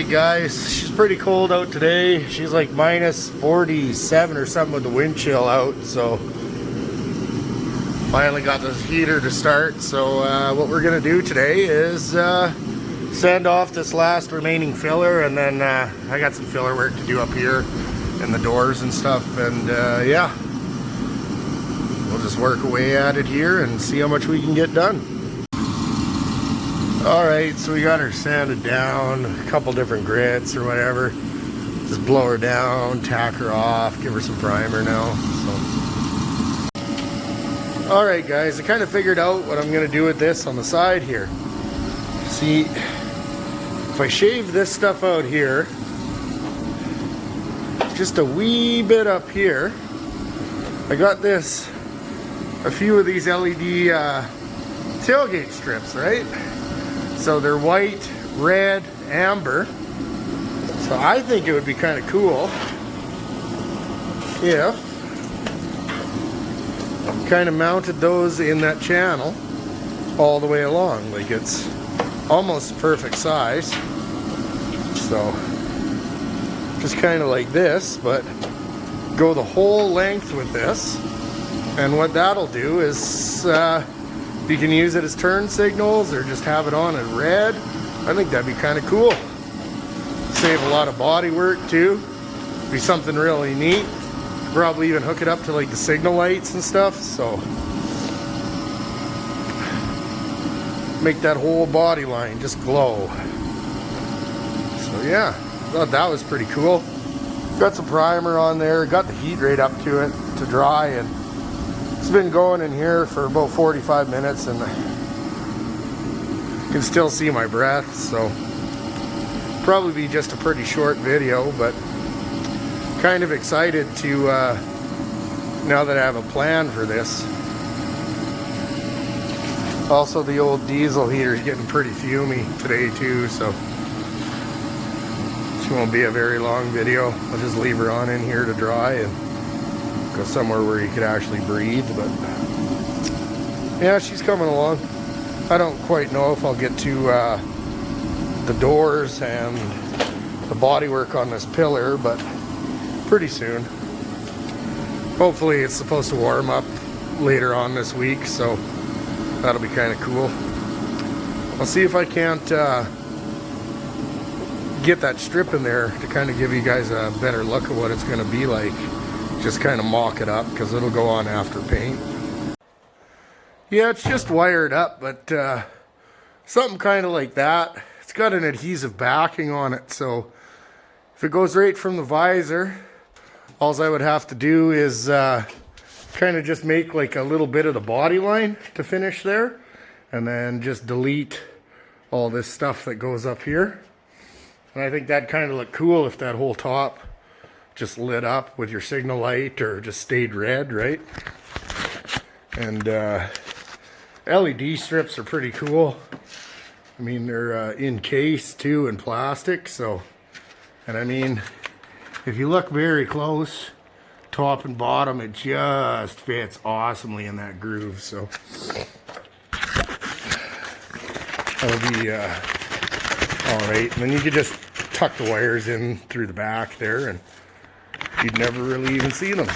Alright guys, she's pretty cold out today. She's like minus 47 or something with the wind chill out, so finally got this heater to start. So what we're gonna do today is send off this last remaining filler, and then I got some filler work to do up here in the doors and stuff, and yeah, we'll just work away at it here and see how much we can get done. Alright, so we got her sanded down, a couple different grits or whatever. Just blow her down, tack her off, give her some primer now. So. Alright guys, I kind of figured out what I'm going to do with this on the side here. See, if I shave this stuff out here, just a wee bit up here, I got this, a few of these LED tailgate strips, right? So they're white, red, amber. So I think it would be kind of cool if kind of mounted those in that channel all the way along. Like it's almost perfect size. So just kind of like this, but go the whole length with this. And what that'll do is you can use it as turn signals or just have it on in red. I think that'd be kind of cool. Save a lot of body work too. Be something really neat. Probably even hook it up to like the signal lights and stuff. So make that whole body line just glow. So yeah, thought that was pretty cool. Got some primer on there. Got the heat rate up to it to dry, and it's been going in here for about 45 minutes and I can still see my breath, so probably be just a pretty short video, but kind of excited to now that I have a plan for this. Also, the old diesel heater is getting pretty fumy today too, so this won't be a very long video. I'll just leave her on in here to dry and go somewhere where you could actually breathe. But yeah, she's coming along. I don't quite know if I'll get to the doors and the body work on this pillar, but pretty soon. Hopefully it's supposed to warm up later on this week, so that'll be kind of cool. I'll see if I can't get that strip in there to kind of give you guys a better look at what it's going to be like. Just kind of mock it up because it'll go on after paint. Yeah, it's just wired up, but something kind of like that. It's got an adhesive backing on it, so if it goes right from the visor, all I would have to do is kind of just make like a little bit of the body line to finish there, and then just delete all this stuff that goes up here. And I think that'd kind of look cool if that whole top just lit up with your signal light or just stayed red, right? And LED strips are pretty cool. I mean, they're encased too in plastic, so, and I mean, if you look very close, top and bottom, it just fits awesomely in that groove, so that'll be all right. And then you could just tuck the wires in through the back there and you'd never really even see them.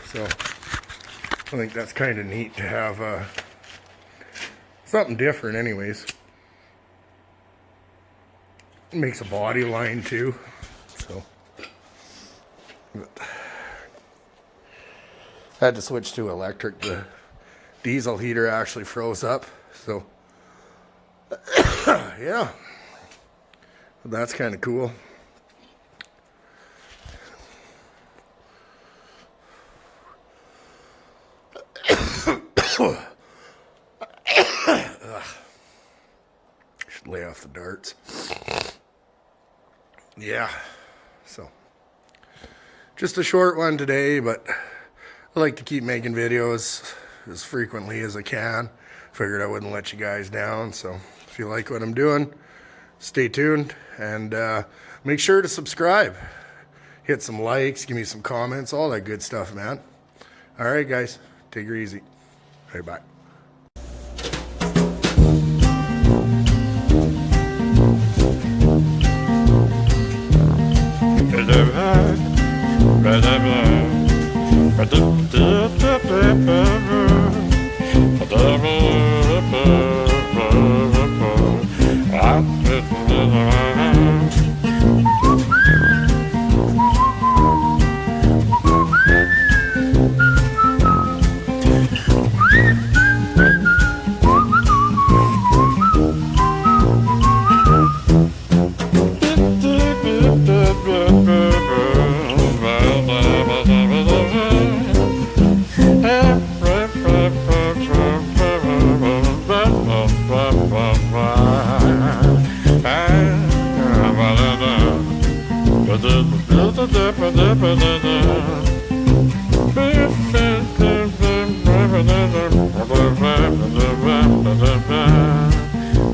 So I think that's kind of neat to have something different anyways. It makes a body line too. So I had to switch to electric. The diesel heater actually froze up. So yeah, that's kind of cool. Should lay off the darts. Yeah, so just a short one today, but I like to keep making videos as frequently as I can. Figured I wouldn't let you guys down, so if you like what I'm doing, stay tuned and make sure to subscribe. Hit some likes, give me some comments, all that good stuff, man. All right, guys, take her easy. All right, bye.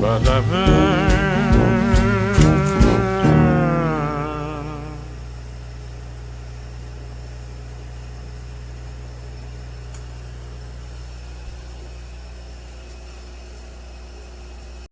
Ba-da-ba